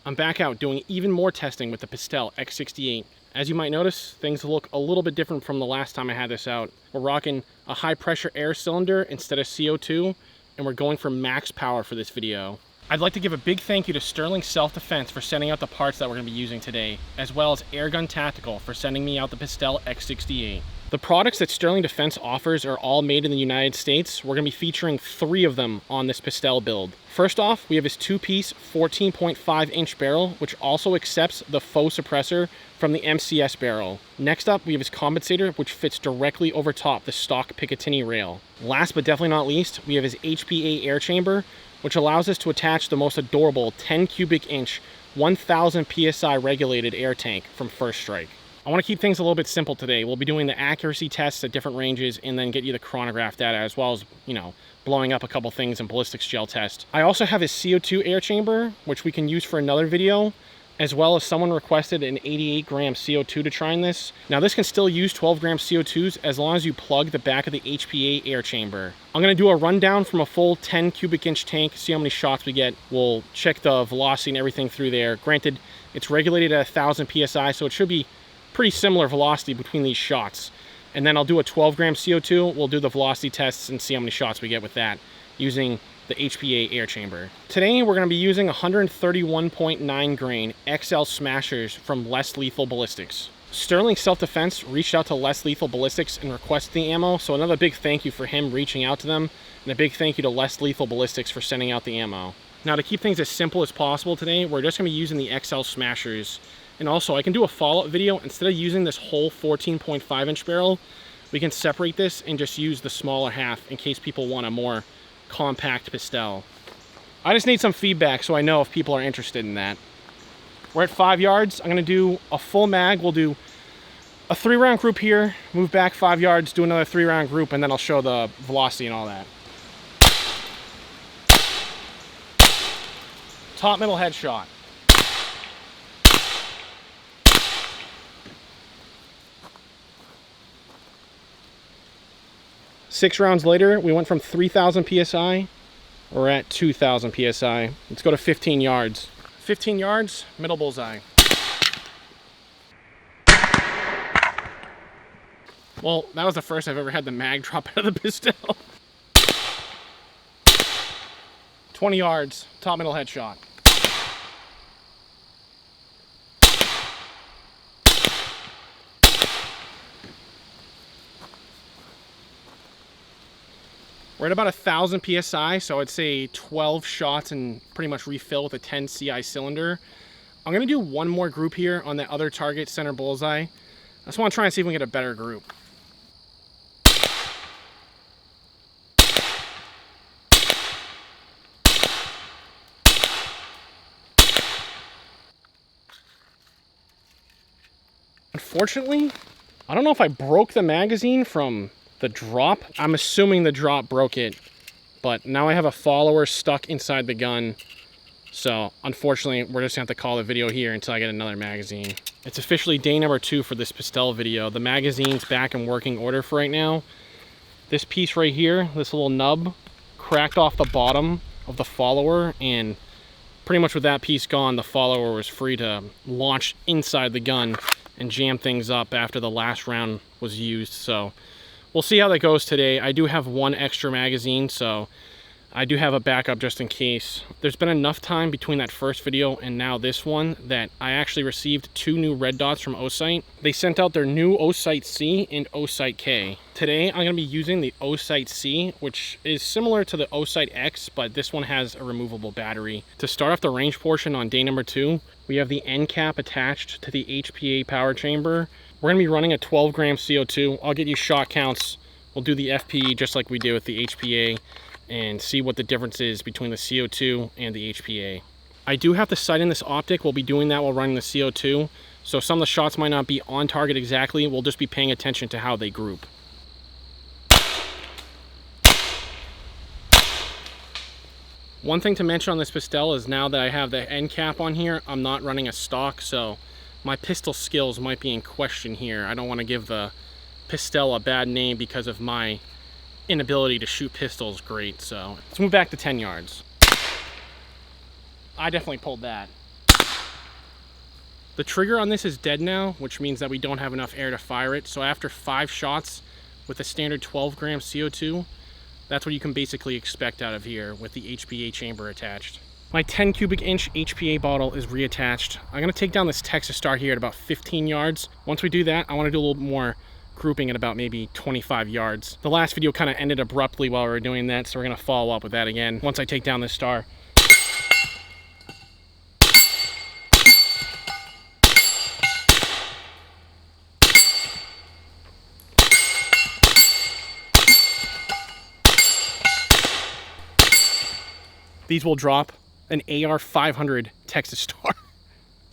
I'm back out doing even more testing with the Pistelle X-68. As you might notice, things look a little bit different from the last time I had this out. We're rocking a high pressure air cylinder instead of CO2, and we're going for max power for this video. I'd like to give a big thank you to Sterling Self-Defense for sending out the parts that we're going to be using today, as well as Airgun Tactical for sending me out the Pistelle X-68. The products that Sterling Defense offers are all made in the United States. We're going to be featuring 3 of them on this Pistelle build. First off, we have his 2-piece 14.5-inch barrel, which also accepts the faux suppressor from the MCS barrel. Next up, we have his compensator, which fits directly over top the stock Picatinny rail. Last but definitely not least, we have his HPA air chamber, which allows us to attach the most adorable 10 cubic inch, 1000 PSI regulated air tank from First Strike. I want to keep things a little bit simple today. We'll be doing the accuracy tests at different ranges and then get you the chronograph data, as well as, blowing up a couple things in ballistics gel test. I also have his CO2 air chamber, which we can use for another video, as well as someone requested an 88 gram CO2 to try in this. Now this can still use 12 gram CO2s as long as you plug the back of the HPA air chamber. I'm going to do a rundown from a full 10 cubic inch tank, see how many shots we get. We'll check the velocity and everything through there. Granted, it's regulated at 1000 PSI, so it should be pretty similar velocity between these shots. And then I'll do a 12 gram CO2. We'll do the velocity tests and see how many shots we get with that using the HPA air chamber. Today we're going to be using 131.9 grain XL smashers from Less Lethal Ballistics. Sterling Self-Defense reached out to Less Lethal Ballistics and requested the ammo, so another big thank you for him reaching out to them, and a big thank you to Less Lethal Ballistics for sending out the ammo. Now, to keep things as simple as possible today, we're just going to be using the XL smashers. And also, I can do a follow-up video. Instead of using this whole 14.5 inch barrel, we can separate this and just use the smaller half in case people want a more compact Pistelle. I just need some feedback so I know if people are interested in that. We're at 5 yards. I'm going to do a full mag. We'll do a 3-round group here, move back 5 yards, do another 3-round group, and then I'll show the velocity and all that. Top middle headshot. Six rounds later, we went from 3,000 PSI, we're at 2,000 PSI. Let's go to 15 yards. 15 yards, middle bullseye. Well, that was the first I've ever had the mag drop out of the Pistelle. 20 yards, top middle headshot. We're at about 1,000 PSI, so I'd say 12 shots and pretty much refill with a 10 CI cylinder. I'm gonna do one more group here on that other target center bullseye. I just wanna try and see if we can get a better group. Unfortunately, I don't know if I broke the magazine from the drop. I'm assuming the drop broke it, but now I have a follower stuck inside the gun. So unfortunately, we're just gonna have to call the video here until I get another magazine. It's officially day number 2 for this Pistelle video. The magazine's back in working order for right now. This piece right here, this little nub, cracked off the bottom of the follower, and pretty much with that piece gone, the follower was free to launch inside the gun and jam things up after the last round was used. So we'll see how that goes today. I do have one extra magazine, so I do have a backup just in case. There's been enough time between that first video and now this one that I actually received 2 new red dots from Osight. They sent out their new Osight C and Osight K. Today I'm going to be using the Osight C, which is similar to the Osight X, but this one has a removable battery. To start off the range portion on day number 2, we have the end cap attached to the HPA power chamber. We're going to be running a 12 gram CO2. I'll get you shot counts. We'll do the FPE just like we did with the HPA and see what the difference is between the CO2 and the HPA. I do have to sight in this optic. We'll be doing that while running the CO2. So some of the shots might not be on target exactly. We'll just be paying attention to how they group. One thing to mention on this Pistelle is now that I have the end cap on here, I'm not running a stock, so my pistol skills might be in question here. I don't want to give the Pistelle a bad name because of my inability to shoot pistols great. So let's move back to 10 yards. I definitely pulled that. The trigger on this is dead now, which means that we don't have enough air to fire it. So after 5 shots with a standard 12 gram CO2, that's what you can basically expect out of here with the HPA chamber attached. My 10 cubic inch HPA bottle is reattached. I'm gonna take down this Texas Star here at about 15 yards. Once we do that, I wanna do a little more grouping at about maybe 25 yards. The last video kind of ended abruptly while we were doing that, so we're gonna follow up with that again once I take down this Star. These will drop an AR 500 Texas Star.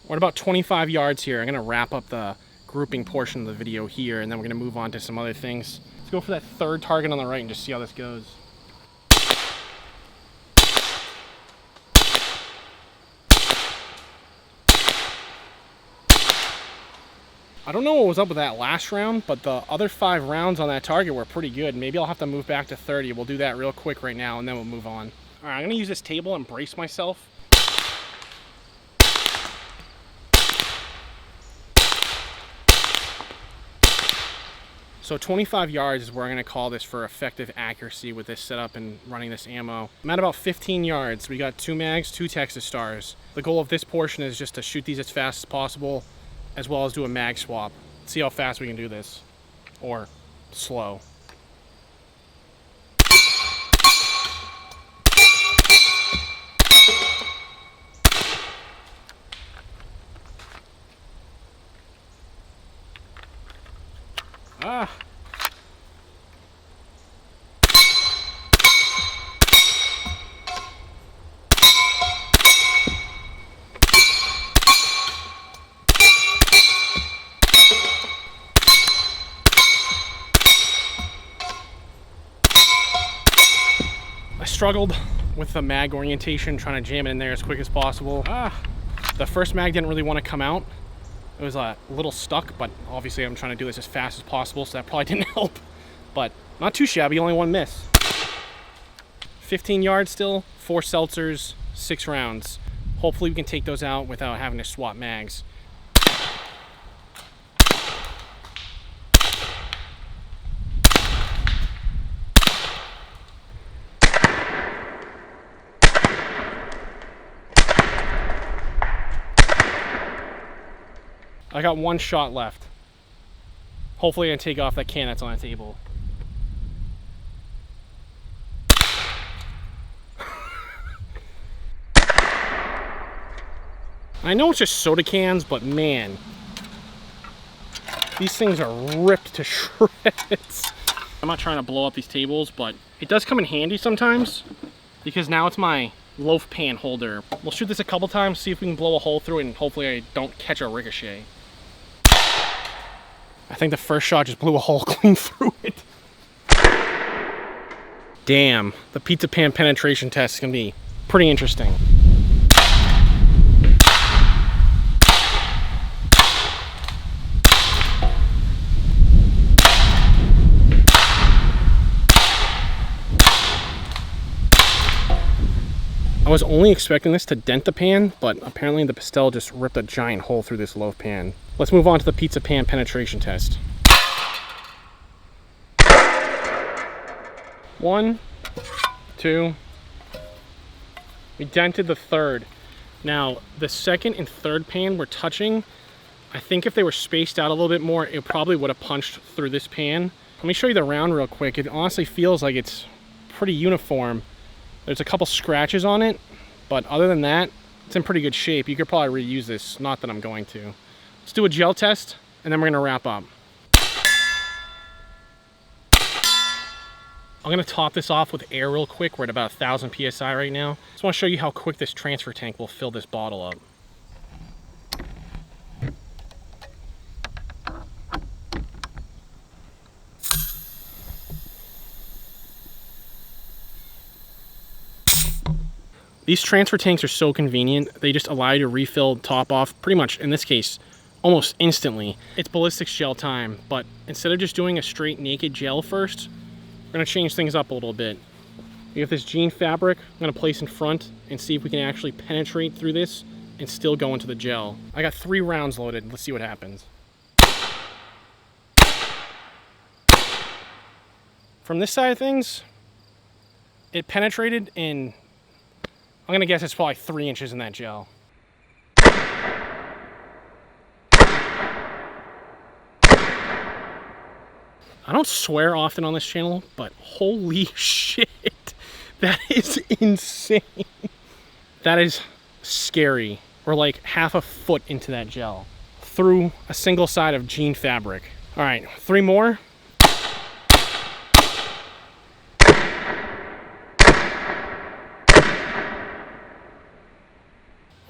We're at about 25 yards here. I'm gonna wrap up the grouping portion of the video here, and then we're gonna move on to some other things. Let's go for that third target on the right and just see how this goes. I don't know what was up with that last round, but the other 5 rounds on that target were pretty good. Maybe I'll have to move back to 30. We'll do that real quick right now, and then we'll move on. All right, I'm gonna use this table and brace myself. So 25 yards is where I'm gonna call this for effective accuracy with this setup and running this ammo. I'm at about 15 yards. We got 2 mags, 2 Texas Stars. The goal of this portion is just to shoot these as fast as possible, as well as do a mag swap. See how fast we can do this, or slow. Ah. I struggled with the mag orientation, trying to jam it in there as quick as possible. The first mag didn't really want to come out. It was a little stuck, but obviously I'm trying to do this as fast as possible, so that probably didn't help. But not too shabby, only 1 miss. 15 yards still, 4 Seltzers, 6 rounds. Hopefully we can take those out without having to swap mags. I got 1 shot left. Hopefully I can take off that can that's on the table. I know it's just soda cans, but man, these things are ripped to shreds. I'm not trying to blow up these tables, but it does come in handy sometimes because now it's my loaf pan holder. We'll shoot this a couple times, see if we can blow a hole through it, and hopefully I don't catch a ricochet. I think the first shot just blew a hole clean through it. Damn, the pizza pan penetration test is gonna be pretty interesting. I was only expecting this to dent the pan, but apparently the Pistelle just ripped a giant hole through this loaf pan. Let's move on to the pizza pan penetration test. 1, 2. We dented the third. Now, the second and third pan were touching. I think if they were spaced out a little bit more, it probably would have punched through this pan. Let me show you the round real quick. It honestly feels like it's pretty uniform. There's a couple scratches on it, but other than that, it's in pretty good shape. You could probably reuse this, not that I'm going to. Let's do a gel test, and then we're gonna wrap up. I'm gonna top this off with air real quick. We're at about 1,000 PSI right now. Just wanna show you how quick this transfer tank will fill this bottle up. These transfer tanks are so convenient. They just allow you to refill top off pretty much, in this case, almost instantly. It's ballistics gel time, but instead of just doing a straight naked gel first, we're gonna change things up a little bit. We have this jean fabric I'm gonna place in front and see if we can actually penetrate through this and still go into the gel. I got 3 rounds loaded. Let's see what happens. From this side of things, it penetrated in, I'm gonna guess it's probably 3 inches in that gel. I don't swear often on this channel, but holy shit, that is insane. That is scary. We're like half a foot into that gel through a single side of jean fabric. All right, 3 more.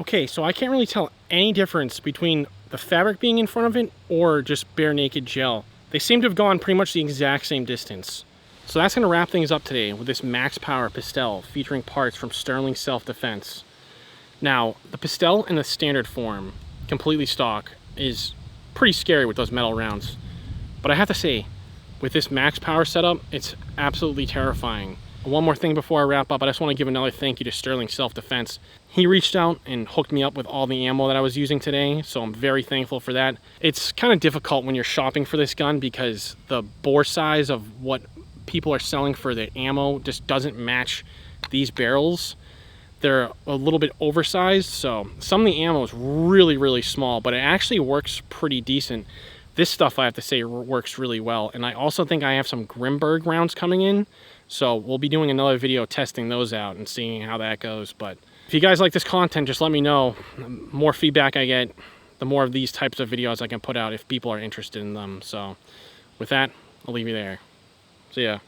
Okay, so I can't really tell any difference between the fabric being in front of it or just bare naked gel. They seem to have gone pretty much the exact same distance. So that's gonna wrap things up today with this Max Power Pistelle featuring parts from Sterling Self-Defense. Now, the Pistelle in the standard form, completely stock, is pretty scary with those metal rounds. But I have to say, with this Max Power setup, it's absolutely terrifying. One more thing before I wrap up, I just want to give another thank you to Sterling Self-Defense. He reached out and hooked me up with all the ammo that I was using today, so I'm very thankful for that. It's kind of difficult when you're shopping for this gun because the bore size of what people are selling for the ammo just doesn't match these barrels. They're a little bit oversized, so some of the ammo is really, really small, but it actually works pretty decent. This stuff, I have to say, works really well, and I also think I have some Grimberg rounds coming in, so we'll be doing another video testing those out and seeing how that goes. But if you guys like this content, just let me know. The more feedback I get, the more of these types of videos I can put out if people are interested in them. So with that, I'll leave you there. See ya.